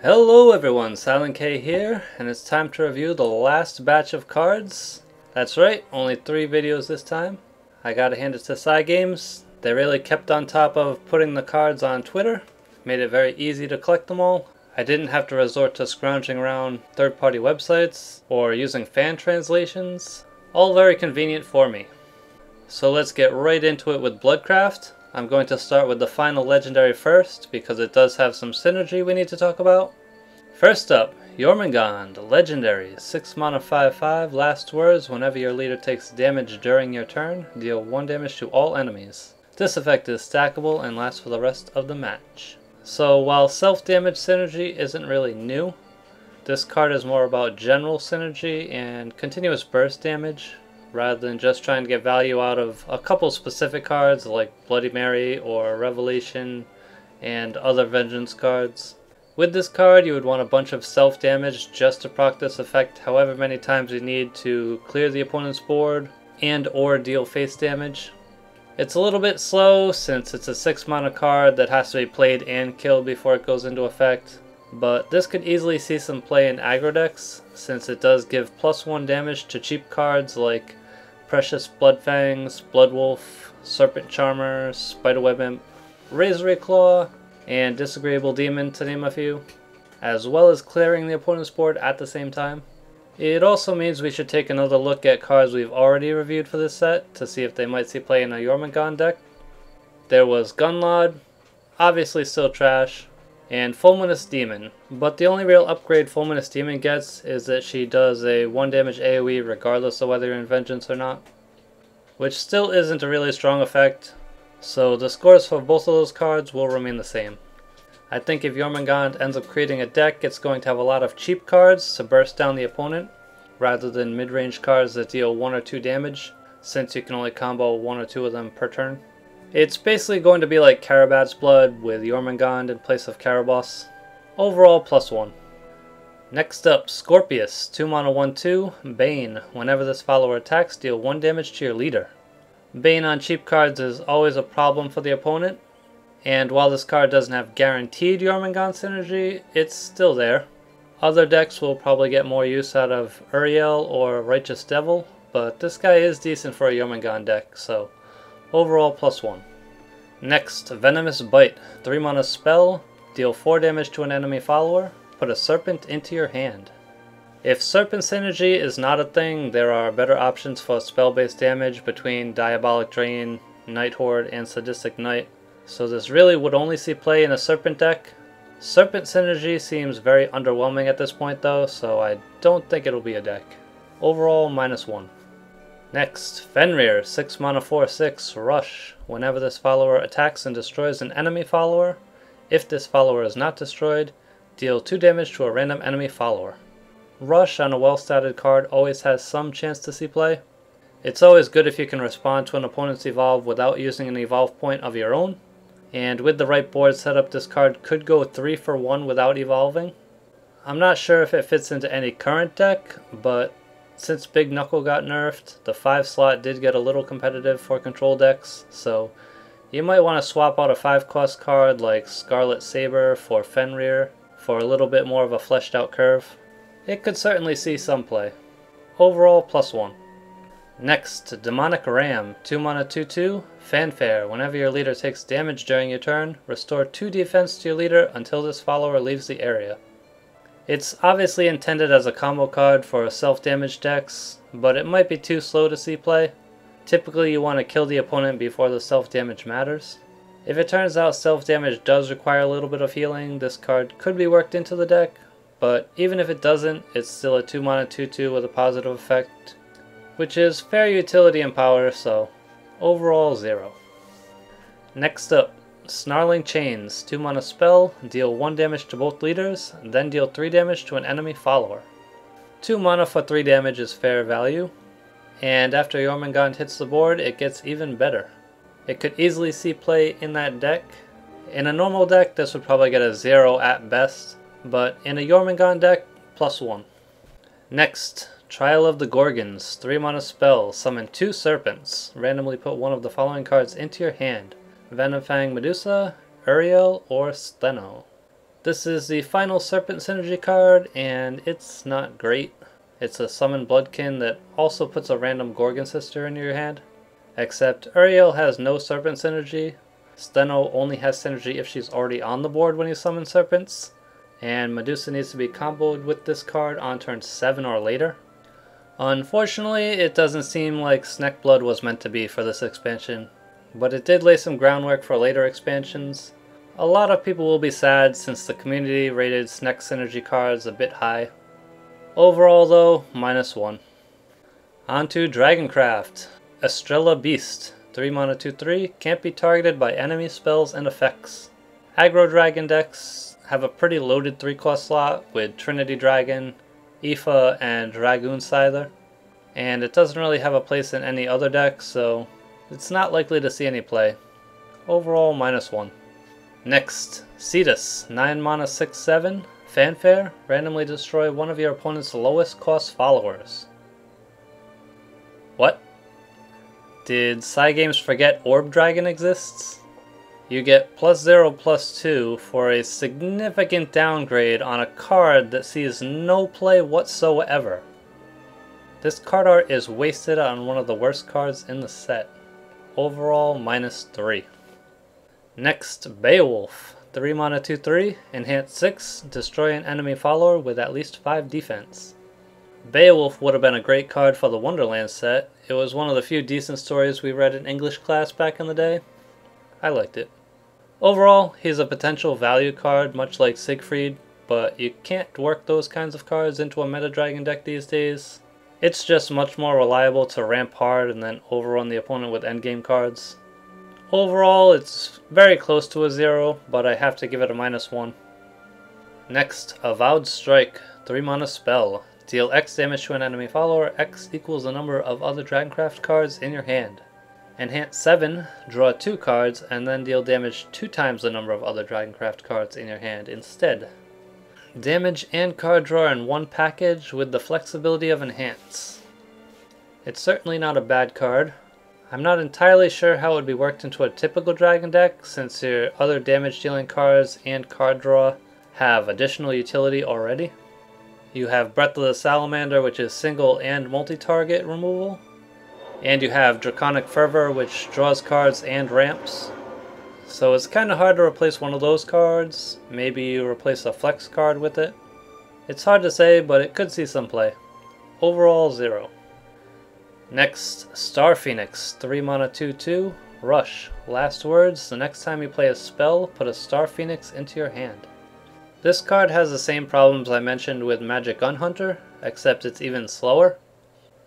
Hello everyone, Silent K here, and it's time to review the last batch of cards. That's right, only 3 videos this time. I gotta hand it to Cygames. They really kept on top of putting the cards on Twitter, made it very easy to collect them all. I didn't have to resort to scrounging around third-party websites or using fan translations. All very convenient for me. So let's get right into it with Bloodcraft. I'm going to start with the final legendary first, because it does have some synergy we need to talk about. First up, Jormungand, legendary, 6 mana 5/5, last words, whenever your leader takes damage during your turn, deal 1 damage to all enemies. This effect is stackable and lasts for the rest of the match. So while self-damage synergy isn't really new, this card is more about general synergy and continuous burst damage, rather than just trying to get value out of a couple specific cards like Bloody Mary or Revelation and other vengeance cards. With this card you would want a bunch of self-damage just to proc this effect however many times you need to clear the opponent's board and or deal face damage. It's a little bit slow since it's a 6 mana card that has to be played and killed before it goes into effect, but this could easily see some play in aggro decks since it does give +1 damage to cheap cards like Precious Bloodfangs, Bloodwolf, Serpent Charmer, Spiderweb Imp, Razor Claw, and Disagreeable Demon, to name a few, as well as clearing the opponent's board at the same time. It also means we should take another look at cards we've already reviewed for this set to see if they might see play in a Jormungand deck. There was Gunlod, obviously still trash, and Fulminous Demon, but the only real upgrade Fulminous Demon gets is that she does a 1 damage AoE regardless of whether you're in Vengeance or not, which still isn't a really strong effect, so the scores for both of those cards will remain the same. I think if Jormungand ends up creating a deck, it's going to have a lot of cheap cards to burst down the opponent, rather than mid-range cards that deal 1 or 2 damage, since you can only combo 1 or 2 of them per turn. It's basically going to be like Karabat's Blood with Jormungand in place of Karaboss. Overall, +1. Next up, Scorpius, 2 mana 1/2, Bane. Whenever this follower attacks, deal 1 damage to your leader. Bane on cheap cards is always a problem for the opponent, and while this card doesn't have guaranteed Jormungand synergy, it's still there. Other decks will probably get more use out of Uriel or Righteous Devil, but this guy is decent for a Jormungand deck, so overall +1. Next, Venomous Bite, 3 mana spell, deal 4 damage to an enemy follower, put a serpent into your hand. If serpent synergy is not a thing, there are better options for spell-based damage between Diabolic Drain, Night Horde, and Sadistic Knight, so this really would only see play in a serpent deck. Serpent synergy seems very underwhelming at this point though, so I don't think it'll be a deck. Overall, -1. Next, Fenrir, 6 mana 4/6, Rush. Whenever this follower attacks and destroys an enemy follower, if this follower is not destroyed, deal 2 damage to a random enemy follower. Rush on a well-statted card always has some chance to see play. It's always good if you can respond to an opponent's evolve without using an evolve point of your own, and with the right board setup this card could go 3 for 1 without evolving. I'm not sure if it fits into any current deck, but since Big Knuckle got nerfed, the 5 slot did get a little competitive for control decks, so you might want to swap out a 5-cost card like Scarlet Saber for Fenrir for a little bit more of a fleshed out curve. It could certainly see some play. Overall, +1. Next, Demonic Ram, 2 mana 2/2, Fanfare. Whenever your leader takes damage during your turn, restore 2 defense to your leader until this follower leaves the area. It's obviously intended as a combo card for self-damage decks, but it might be too slow to see play. Typically you want to kill the opponent before the self-damage matters. If it turns out self-damage does require a little bit of healing, this card could be worked into the deck, but even if it doesn't, it's still a 2 mana 2/2 with a positive effect, which is fair utility and power, so overall 0. Next up, Snarling Chains, 2 mana spell, deal 1 damage to both leaders, then deal 3 damage to an enemy follower. 2 mana for 3 damage is fair value, and after Jormungand hits the board it gets even better. It could easily see play in that deck. In a normal deck this would probably get a 0 at best, but in a Jormungand deck, +1. Next, Trial of the Gorgons, 3 mana spell, summon 2 serpents, randomly put one of the following cards into your hand: Venomfang Medusa, Uriel, or Steno. This is the final Serpent Synergy card, and it's not great. It's a Summon Bloodkin that also puts a random Gorgon Sister in your hand. Except Uriel has no Serpent Synergy, Steno only has Synergy if she's already on the board when you summon Serpents, and Medusa needs to be comboed with this card on turn 7 or later. Unfortunately, it doesn't seem like Sneckblood was meant to be for this expansion, but it did lay some groundwork for later expansions. A lot of people will be sad since the community rated Sneck Synergy cards a bit high. Overall though, -1. On to Dragoncraft. Estrella Beast. 3 mana 2/3, can't be targeted by enemy spells and effects. Aggro Dragon decks have a pretty loaded 3-cost slot with Trinity Dragon, Aoife, and Dragoon Scyther. And it doesn't really have a place in any other deck, so it's not likely to see any play. Overall, -1. Next, Cetus, 9 mana 6/7, Fanfare, randomly destroy one of your opponent's lowest cost followers. What? Did Cygames forget Orb Dragon exists? You get +0/+2 for a significant downgrade on a card that sees no play whatsoever. This card art is wasted on one of the worst cards in the set. Overall, -3. Next, Beowulf. 3 mana 2/3, enhance 6, destroy an enemy follower with at least 5 defense. Beowulf would have been a great card for the Wonderland set. It was one of the few decent stories we read in English class back in the day. I liked it. Overall, he's a potential value card much like Siegfried, but you can't work those kinds of cards into a meta dragon deck these days. It's just much more reliable to ramp hard and then overrun the opponent with endgame cards. Overall, it's very close to a 0, but I have to give it a -1. Next, Avowed Strike, 3 mana spell. Deal X damage to an enemy follower, X equals the number of other Dragoncraft cards in your hand. Enhance 7, draw 2 cards, and then deal damage 2 times the number of other Dragoncraft cards in your hand instead. Damage and card draw in one package with the flexibility of Enhance. It's certainly not a bad card. I'm not entirely sure how it would be worked into a typical dragon deck, since your other damage dealing cards and card draw have additional utility already. You have Breath of the Salamander, which is single and multi-target removal, and you have Draconic Fervor, which draws cards and ramps. So it's kind of hard to replace one of those cards. Maybe you replace a flex card with it. It's hard to say, but it could see some play. Overall, 0. Next, Star Phoenix, 3 mana 2/2, Rush. Last words, the next time you play a spell, put a Star Phoenix into your hand. This card has the same problems I mentioned with Magic Gun Hunter, except it's even slower.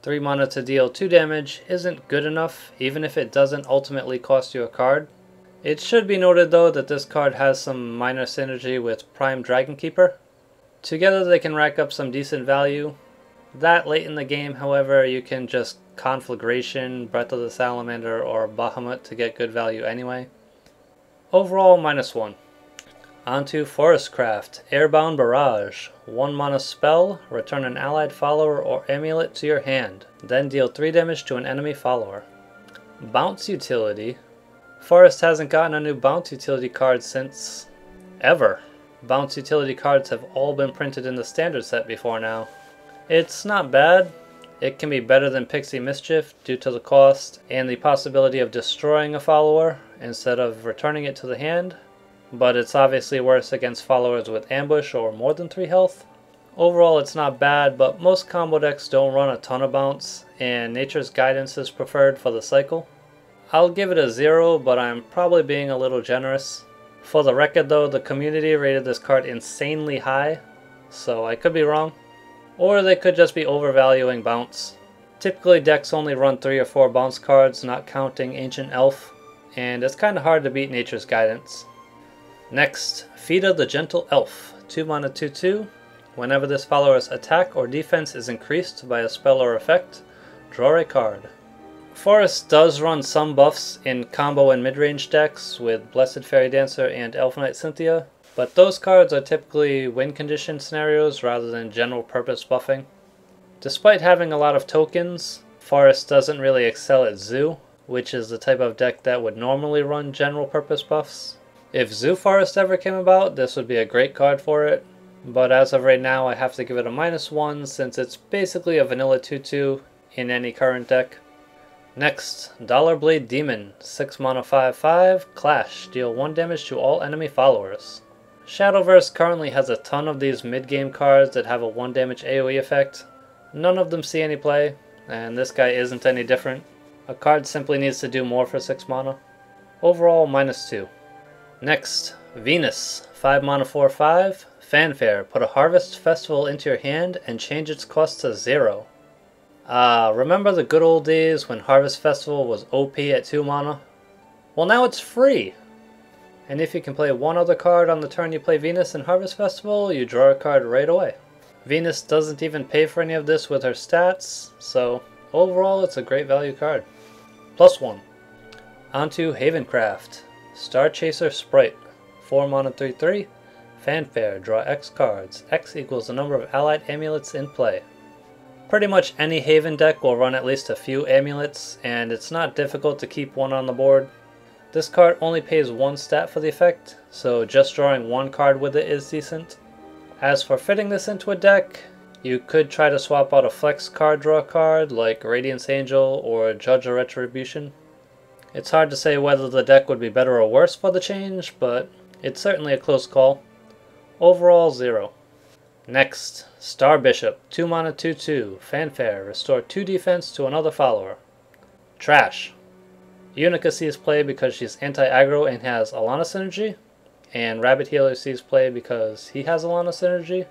3 mana to deal 2 damage isn't good enough, even if it doesn't ultimately cost you a card. It should be noted though that this card has some minor synergy with Prime Dragonkeeper. Together they can rack up some decent value. That late in the game, however, you can just Conflagration, Breath of the Salamander, or Bahamut to get good value anyway. Overall, -1. Onto Forestcraft, Airbound Barrage. 1 mana spell, return an allied follower or amulet to your hand, then deal 3 damage to an enemy follower. Bounce utility. Forest hasn't gotten a new bounce utility card since ever. Bounce utility cards have all been printed in the standard set before now. It's not bad. It can be better than Pixie Mischief due to the cost and the possibility of destroying a follower instead of returning it to the hand, but it's obviously worse against followers with ambush or more than 3 health. Overall, it's not bad, but most combo decks don't run a ton of bounce, and Nature's Guidance is preferred for the cycle. I'll give it a 0, but I'm probably being a little generous. For the record though, the community rated this card insanely high, so I could be wrong. Or they could just be overvaluing bounce. Typically decks only run 3 or 4 bounce cards, not counting Ancient Elf, and it's kinda hard to beat Nature's Guidance. Next, Fida the Gentle Elf, 2 mana 2/2. Whenever this follower's attack or defense is increased by a spell or effect, draw a card. Forest does run some buffs in combo and mid-range decks with Blessed Fairy Dancer and Elf Knight Cynthia, but those cards are typically win condition scenarios rather than general purpose buffing. Despite having a lot of tokens, Forest doesn't really excel at Zoo, which is the type of deck that would normally run general purpose buffs. If Zoo Forest ever came about, this would be a great card for it, but as of right now I have to give it a -1 since it's basically a vanilla 2/2 in any current deck. Next, Dollar Blade Demon, 6 mana 5/5, Clash, deal 1 damage to all enemy followers. Shadowverse currently has a ton of these mid-game cards that have a 1 damage AoE effect. None of them see any play, and this guy isn't any different. A card simply needs to do more for 6 mana. Overall, -2. Next, Venus, 5 mana 4/5, Fanfare, put a Harvest Festival into your hand and change its cost to 0. Remember the good old days when Harvest Festival was OP at 2 mana? Well, now it's free! And if you can play one other card on the turn you play Venus in Harvest Festival, you draw a card right away. Venus doesn't even pay for any of this with her stats, so overall it's a great value card. +1. Onto Havencraft. Star Chaser Sprite, 4 mana 3/3, Fanfare, draw X cards. X equals the number of allied amulets in play. Pretty much any Haven deck will run at least a few amulets, and it's not difficult to keep one on the board. This card only pays 1 stat for the effect, so just drawing 1 card with it is decent. As for fitting this into a deck, you could try to swap out a flex card draw card like Radiance Angel or Judge of Retribution. It's hard to say whether the deck would be better or worse for the change, but it's certainly a close call. Overall, 0. Next, Star Bishop, 2 mana 2/2, Fanfare, restore 2 defense to another follower. Trash. Unica sees play because she's anti-aggro and has Alana synergy, and Rabbit Healer sees play because he has Alana synergy.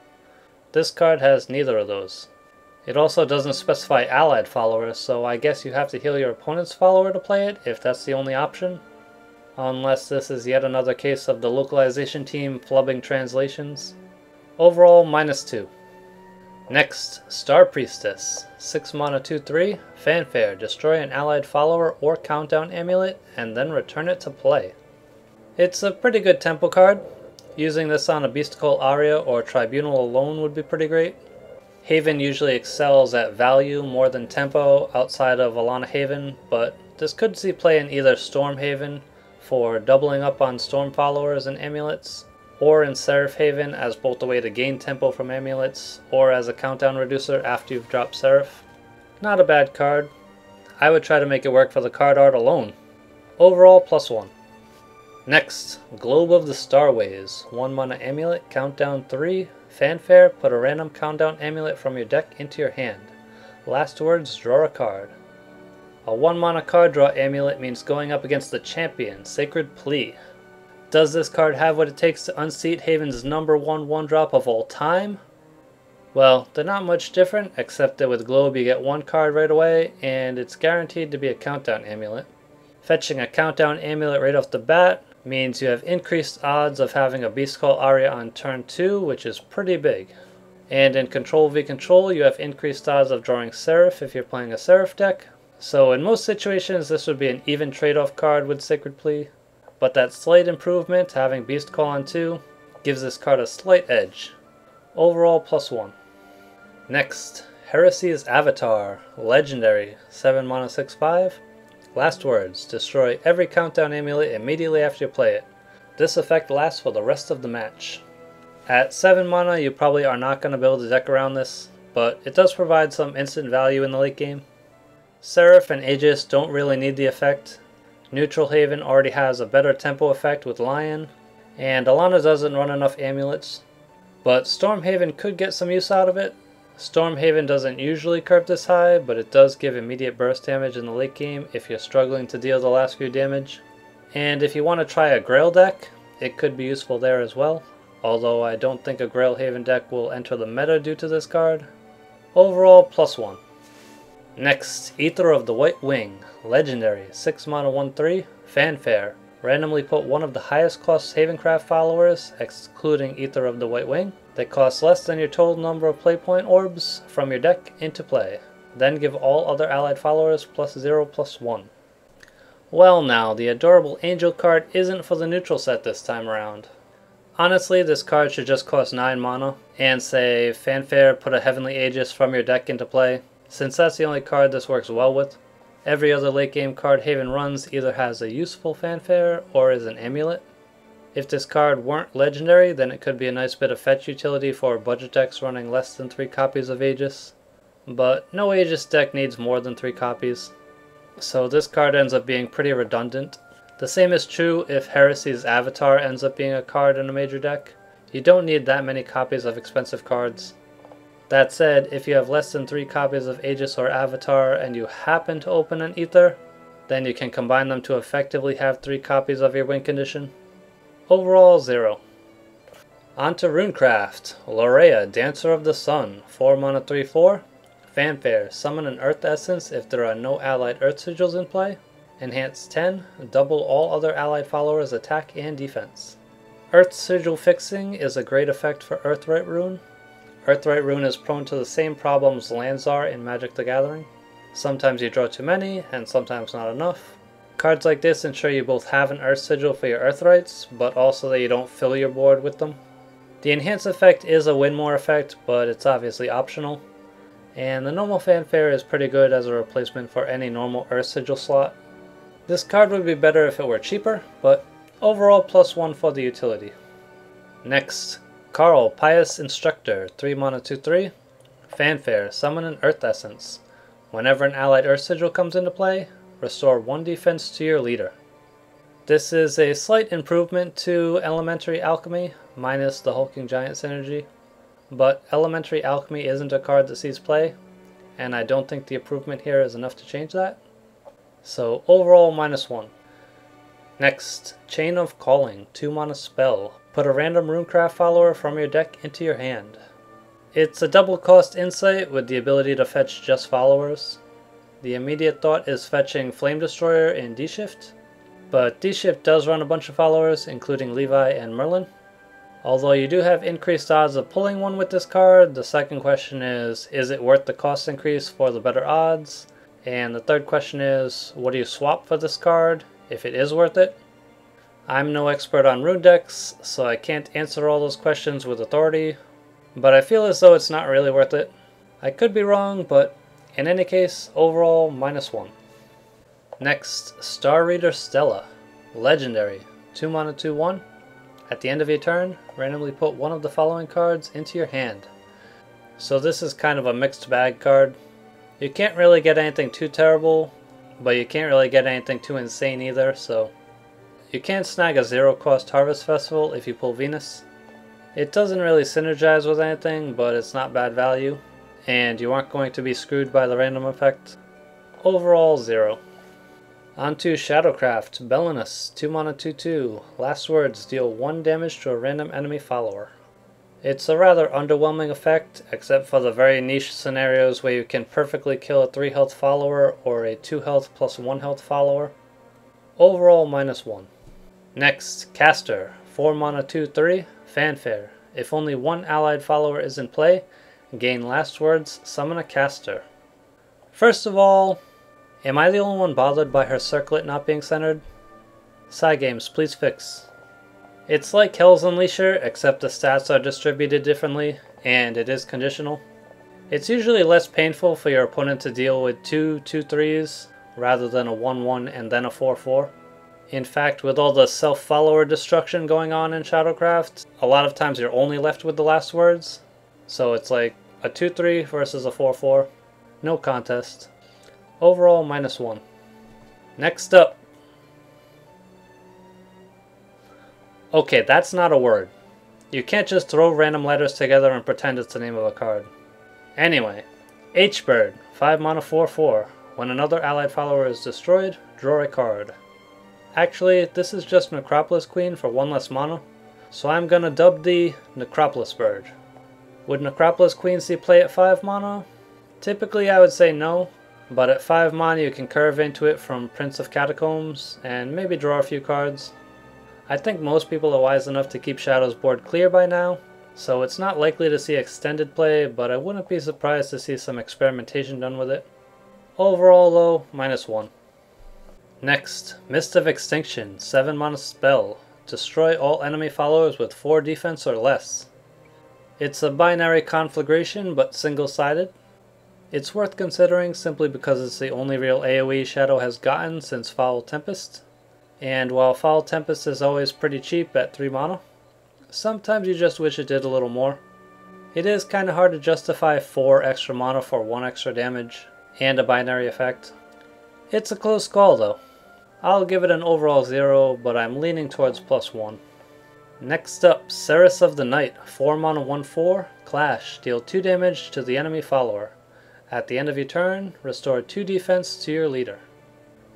This card has neither of those. It also doesn't specify allied followers, so I guess you have to heal your opponent's follower to play it if that's the only option. Unless this is yet another case of the localization team flubbing translations. Overall, -2. Next, Star Priestess, 6 mana 2/3, Fanfare, destroy an allied follower or countdown amulet, and then return it to play. It's a pretty good tempo card. Using this on a Beast Cult Aria or Tribunal alone would be pretty great. Haven usually excels at value more than tempo outside of Alana Haven, but this could see play in either Storm Haven for doubling up on Storm followers and amulets, or in Seraph Haven as both a way to gain tempo from amulets, or as a countdown reducer after you've dropped Seraph. Not a bad card. I would try to make it work for the card art alone. Overall, +1. Next, Globe of the Starways, 1 mana amulet, countdown 3, Fanfare, put a random countdown amulet from your deck into your hand. Last words, draw a card. A 1 mana card draw amulet means going up against the champion, Sacred Plea. Does this card have what it takes to unseat Haven's #1 1-drop of all time? Well, they're not much different, except that with Globe you get 1 card right away, and it's guaranteed to be a countdown amulet. Fetching a countdown amulet right off the bat means you have increased odds of having a Beast Cult Aria on turn 2, which is pretty big. And in Control v Control you have increased odds of drawing Seraph if you're playing a Seraph deck. So in most situations this would be an even trade-off card with Sacred Plea. But that slight improvement, having Beast Call on 2, gives this card a slight edge. Overall, +1. Next, Heresy's Avatar, Legendary, 7 mana 6/5. Last words, destroy every countdown amulet immediately after you play it. This effect lasts for the rest of the match. At 7 mana, you probably are not going to build a deck around this, but it does provide some instant value in the late game. Seraph and Aegis don't really need the effect. Neutral Haven already has a better tempo effect with Lion, and Alana doesn't run enough amulets. But Storm Haven could get some use out of it. Storm Haven doesn't usually curve this high, but it does give immediate burst damage in the late game if you're struggling to deal the last few damage. And if you want to try a Grail deck, it could be useful there as well, although I don't think a Grail Haven deck will enter the meta due to this card. Overall, +1. Next, Aether of the White Wing, Legendary, 6 mana 1/3, Fanfare. Randomly put one of the highest cost Havencraft followers, excluding Aether of the White Wing, that costs less than your total number of playpoint orbs from your deck into play. Then give all other allied followers +0/+1. Well now, the adorable Angel card isn't for the neutral set this time around. Honestly, this card should just cost 9 mana, and say Fanfare, put a Heavenly Aegis from your deck into play, since that's the only card this works well with. Every other late game card Haven runs either has a useful Fanfare or is an amulet. If this card weren't legendary, then it could be a nice bit of fetch utility for budget decks running less than 3 copies of Aegis. But no Aegis deck needs more than 3 copies. So this card ends up being pretty redundant. The same is true if Heresy's Avatar ends up being a card in a major deck. You don't need that many copies of expensive cards. That said, if you have less than 3 copies of Aegis or Avatar and you happen to open an Aether, then you can combine them to effectively have 3 copies of your win condition. Overall, 0. On to Runecraft. Lorea, Dancer of the Sun, 4 mana 3/4. Fanfare, summon an Earth Essence if there are no allied Earth Sigils in play. Enhance 10, double all other allied followers' attack and defense. Earth Sigil fixing is a great effect for Earthright Rune. Earthright Rune is prone to the same problems lands are in Magic the Gathering. Sometimes you draw too many, and sometimes not enough. Cards like this ensure you both have an Earth Sigil for your Earthrights, but also that you don't fill your board with them. The Enhance effect is a win more effect, but it's obviously optional. And the normal Fanfare is pretty good as a replacement for any normal Earth Sigil slot. This card would be better if it were cheaper, but overall +1 for the utility. Next, Carl, Pious Instructor, 3 mana 2/3. Fanfare, summon an Earth Essence. Whenever an allied Earth Sigil comes into play, restore 1 defense to your leader. This is a slight improvement to Elementary Alchemy, minus the Hulking Giant synergy. But Elementary Alchemy isn't a card that sees play, and I don't think the improvement here is enough to change that. So overall -1. Next, Chain of Calling, 2 mana spell. Put a random Runecraft follower from your deck into your hand. It's a double cost insight with the ability to fetch just followers. The immediate thought is fetching Flame Destroyer and D-Shift, but D-Shift does run a bunch of followers, including Levi and Merlin. Although you do have increased odds of pulling one with this card, the second question is it worth the cost increase for the better odds? And the third question is, what do you swap for this card, if it is worth it? I'm no expert on rune decks, so I can't answer all those questions with authority, but I feel as though it's not really worth it. I could be wrong, but in any case, overall -1. Next, Star Reader Stella, Legendary, 2 mana 2/1. At the end of your turn, randomly put one of the following cards into your hand. So this is kind of a mixed bag card. You can't really get anything too terrible, but you can't really get anything too insane either, so you can snag a 0-cost Harvest Festival if you pull Venus. It doesn't really synergize with anything, but it's not bad value, and you aren't going to be screwed by the random effect. Overall, 0. On to Shadowcraft, Belinus, 2 mana 2/2. Last words, deal 1 damage to a random enemy follower. It's a rather underwhelming effect, except for the very niche scenarios where you can perfectly kill a 3 health follower or a 2 health plus 1 health follower. Overall, -1. Next, Caster, 4 mana 2/3. Fanfare. If only 1 allied follower is in play, gain last words, summon a caster. First of all, am I the only one bothered by her circlet not being centered? Cygames, please fix. It's like Hell's Unleasher, except the stats are distributed differently, and it is conditional. It's usually less painful for your opponent to deal with 2 2/3s rather than a 1/1 and then a 4/4. In fact, with all the self-follower destruction going on in Shadowcraft, a lot of times you're only left with the last words. So it's like a 2/3 versus a 4/4. No contest. Overall, -1. Next up. Okay, that's not a word. You can't just throw random letters together and pretend it's the name of a card. Anyway, H-Bird, 5 mana 4/4. When another allied follower is destroyed, draw a card. Actually, this is just Necropolis Queen for 1 less mana, so I'm gonna dub the Necropolis Bird. Would Necropolis Queen see play at 5 mana? Typically I would say no, but at 5 mana you can curve into it from Prince of Catacombs and maybe draw a few cards. I think most people are wise enough to keep Shadow's board clear by now, so it's not likely to see extended play, but I wouldn't be surprised to see some experimentation done with it. Overall though, -1. Next, Mist of Extinction, 7 mana spell. Destroy all enemy followers with 4 defense or less. It's a binary conflagration, but single-sided. It's worth considering simply because it's the only real AoE Shadow has gotten since Foul Tempest. And while Foul Tempest is always pretty cheap at 3 mana, sometimes you just wish it did a little more. It is kinda hard to justify 4 extra mana for 1 extra damage and a binary effect. It's a close call though. I'll give it an overall 0, but I'm leaning towards +1. Next up, Ceres of the Night, 4 mana 1/4, Clash, deal 2 damage to the enemy follower. At the end of your turn, restore 2 defense to your leader.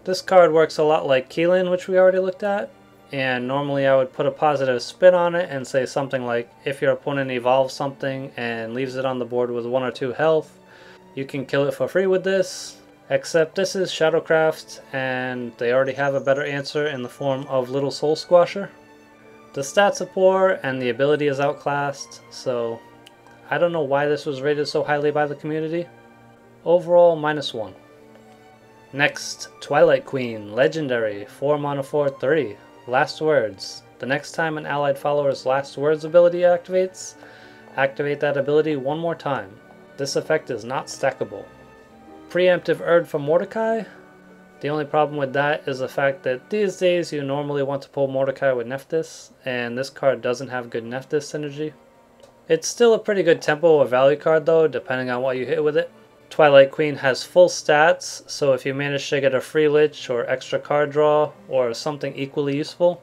This card works a lot like Keelan, which we already looked at, and normally I would put a positive spin on it and say something like, if your opponent evolves something and leaves it on the board with 1 or 2 health, you can kill it for free with this. Except this is Shadowcraft, and they already have a better answer in the form of Little Soul Squasher. The stats are poor and the ability is outclassed, so I don't know why this was rated so highly by the community. Overall, -1. Next, Twilight Queen, Legendary, 4 mana 4/3, Last Words. The next time an allied follower's Last Words ability activates, activate that ability 1 more time. This effect is not stackable. Preemptive Erd for Mordecai. The only problem with that is the fact that these days you normally want to pull Mordecai with Nephthys, and this card doesn't have good Nephthys synergy. It's still a pretty good tempo or value card though, depending on what you hit with it. Twilight Queen has full stats, so if you manage to get a free lich or extra card draw or something equally useful,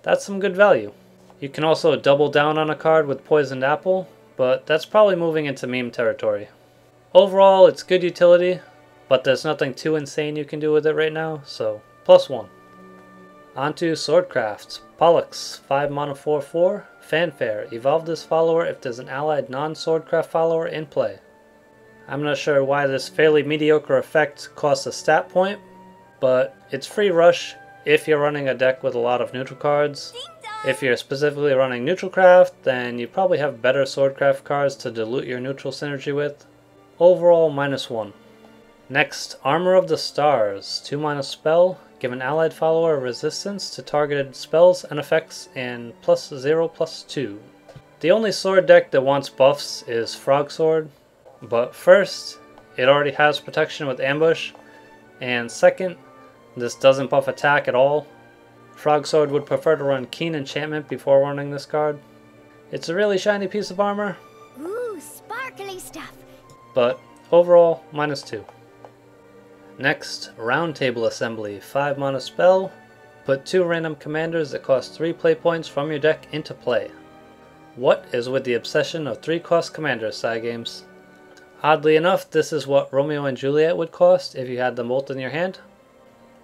that's some good value. You can also double down on a card with Poisoned Apple, but that's probably moving into meme territory. Overall, it's good utility, but there's nothing too insane you can do with it right now, so +1. Onto Swordcraft. Pollux, 5 mana 4/4, Fanfare. Evolve this follower if there's an allied non-Swordcraft follower in play. I'm not sure why this fairly mediocre effect costs a stat point, but it's free rush if you're running a deck with a lot of neutral cards. If you're specifically running Neutralcraft, then you probably have better Swordcraft cards to dilute your neutral synergy with. Overall, -1. Next, Armor of the Stars, 2 mana spell, give an allied follower resistance to targeted spells and effects and +0/+2. The only sword deck that wants buffs is Frog Sword, but first, it already has protection with Ambush, and second, this doesn't buff attack at all. Frog Sword would prefer to run Keen Enchantment before running this card. It's a really shiny piece of armor. Ooh, sparkly stuff. But overall, -2. Next, Roundtable Assembly, 5 mana spell. Put 2 random commanders that cost 3 play points from your deck into play. What is with the obsession of 3-cost commanders, Cygames? Oddly enough, this is what Romeo and Juliet would cost if you had them both in your hand.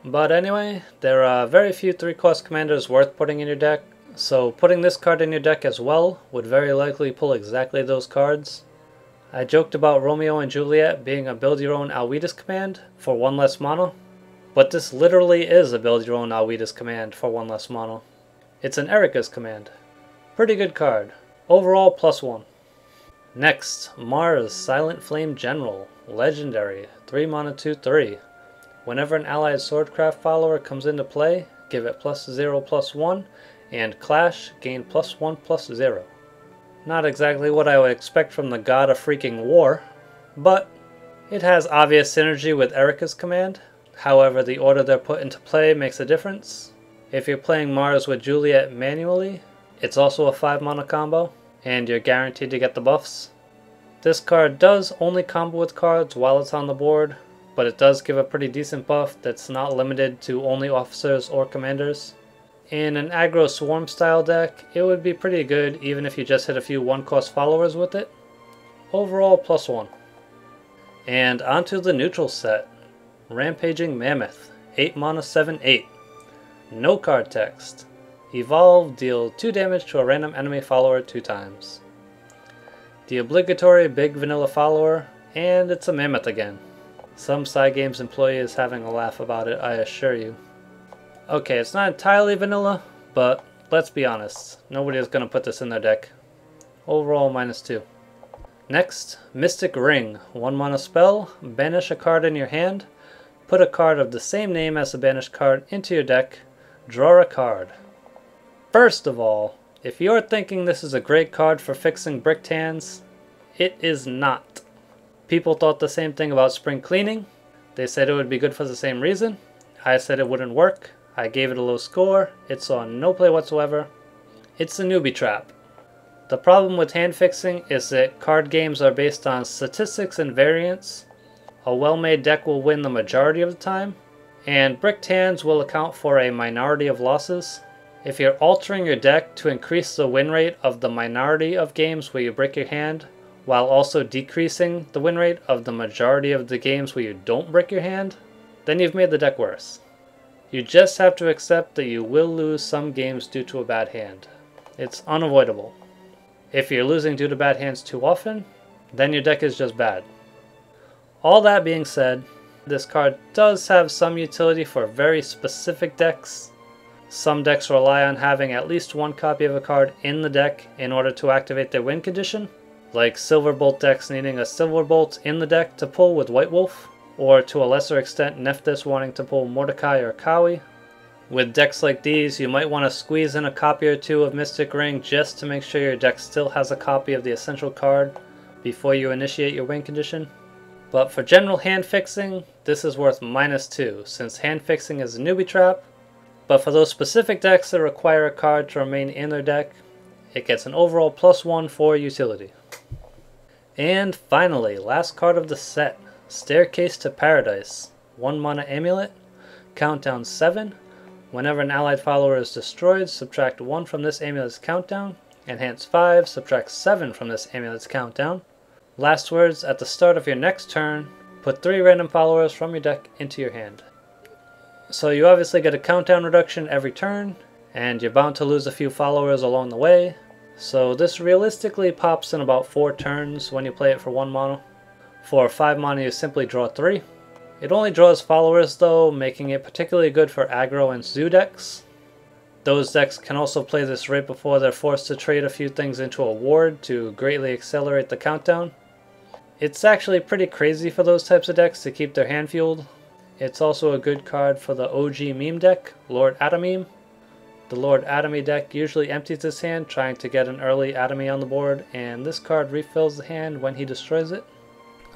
But anyway, there are very few 3-cost commanders worth putting in your deck, so putting this card in your deck as well would very likely pull exactly those cards. I joked about Romeo and Juliet being a build your own Alwidus command for 1 less mana, but this literally is a build your own Alwidus command for 1 less mana. It's an Erica's command. Pretty good card. Overall, +1. Next, Mars Silent Flame General, Legendary, 3 mana 2/3. Whenever an allied Swordcraft follower comes into play, give it +0/+1, and Clash, gain +1/+0. Not exactly what I would expect from the god of freaking war, but it has obvious synergy with Erica's command. However, the order they're put into play makes a difference. If you're playing Mars with Juliet manually, it's also a 5 mana combo, and you're guaranteed to get the buffs. This card does only combo with cards while it's on the board, but it does give a pretty decent buff that's not limited to only officers or commanders. In an aggro swarm style deck, it would be pretty good even if you just hit a few 1-cost followers with it. Overall, +1. And onto the neutral set. Rampaging Mammoth, 8 mana 7/8. No card text. Evolve, deal 2 damage to a random enemy follower 2 times. The obligatory big vanilla follower, and it's a Mammoth again. Some Cygames employee is having a laugh about it, I assure you. Okay, it's not entirely vanilla, but let's be honest, nobody is going to put this in their deck. Overall, -2. Next, Mystic Ring, 1 mana spell, banish a card in your hand, put a card of the same name as the banished card into your deck, draw a card. First of all, if you're thinking this is a great card for fixing bricked hands, it is not. People thought the same thing about Spring Cleaning. They said it would be good for the same reason. I said it wouldn't work. I gave it a low score. It saw no play whatsoever. It's a newbie trap. The problem with hand fixing is that card games are based on statistics and variance. A well-made deck will win the majority of the time, and bricked hands will account for a minority of losses. If you're altering your deck to increase the win rate of the minority of games where you brick your hand, while also decreasing the win rate of the majority of the games where you don't brick your hand, then you've made the deck worse. You just have to accept that you will lose some games due to a bad hand. It's unavoidable. If you're losing due to bad hands too often, then your deck is just bad. All that being said, this card does have some utility for very specific decks. Some decks rely on having at least one copy of a card in the deck in order to activate their win condition, like Silverbolt decks needing a Silverbolt in the deck to pull with White Wolf, or to a lesser extent Nephthys wanting to pull Mordecai or Kawi. With decks like these, you might want to squeeze in a copy or two of Mystic Ring just to make sure your deck still has a copy of the essential card before you initiate your win condition. But for general hand fixing, this is worth -2, since hand fixing is a newbie trap. But for those specific decks that require a card to remain in their deck, it gets an overall +1 for utility. And finally, last card of the set, Staircase to Paradise. 1 mana amulet, countdown 7. Whenever an allied follower is destroyed, subtract 1 from this amulet's countdown, enhance 5, subtract 7 from this amulet's countdown. Last words, at the start of your next turn, put 3 random followers from your deck into your hand. So you obviously get a countdown reduction every turn, and you're bound to lose a few followers along the way. So this realistically pops in about 4 turns when you play it for 1 mana. For 5 mana you simply draw 3. It only draws followers though, making it particularly good for aggro and zoo decks. Those decks can also play this right before they're forced to trade a few things into a ward to greatly accelerate the countdown. It's actually pretty crazy for those types of decks to keep their hand fueled. It's also a good card for the OG meme deck, Lord Adameme. The Lord Adamy deck usually empties his hand trying to get an early Adamy on the board, and this card refills the hand when he destroys it.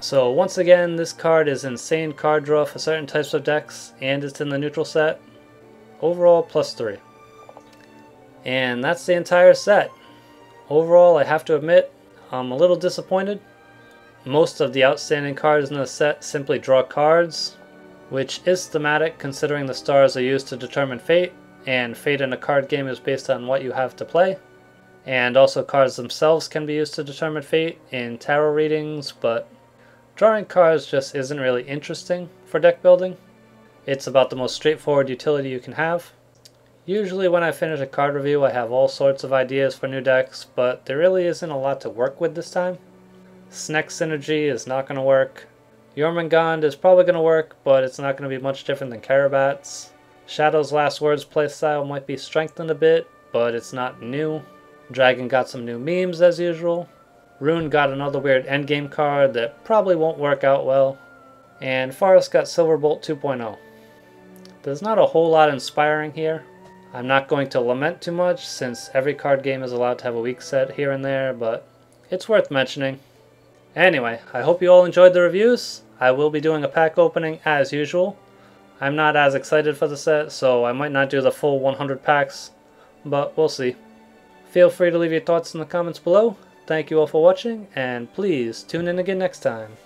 So once again, this card is insane card draw for certain types of decks, and it's in the neutral set. Overall, +3. And that's the entire set. Overall, I have to admit, I'm a little disappointed. Most of the outstanding cards in the set simply draw cards, which is thematic considering the stars are used to determine fate, and fate in a card game is based on what you have to play. And also cards themselves can be used to determine fate in tarot readings, but drawing cards just isn't really interesting for deck building. It's about the most straightforward utility you can have. Usually when I finish a card review I have all sorts of ideas for new decks, but there really isn't a lot to work with this time. Sneck Synergy is not going to work. Jormungand is probably going to work, but it's not going to be much different than Karabat's. Shadow's Last Words playstyle might be strengthened a bit, but it's not new. Dragon got some new memes as usual. Rune got another weird endgame card that probably won't work out well. And Forest got Silverbolt 2.0. There's not a whole lot inspiring here. I'm not going to lament too much since every card game is allowed to have a weak set here and there, but it's worth mentioning. Anyway, I hope you all enjoyed the reviews. I will be doing a pack opening as usual. I'm not as excited for the set, so I might not do the full 100 packs, but we'll see. Feel free to leave your thoughts in the comments below. Thank you all for watching, and please tune in again next time.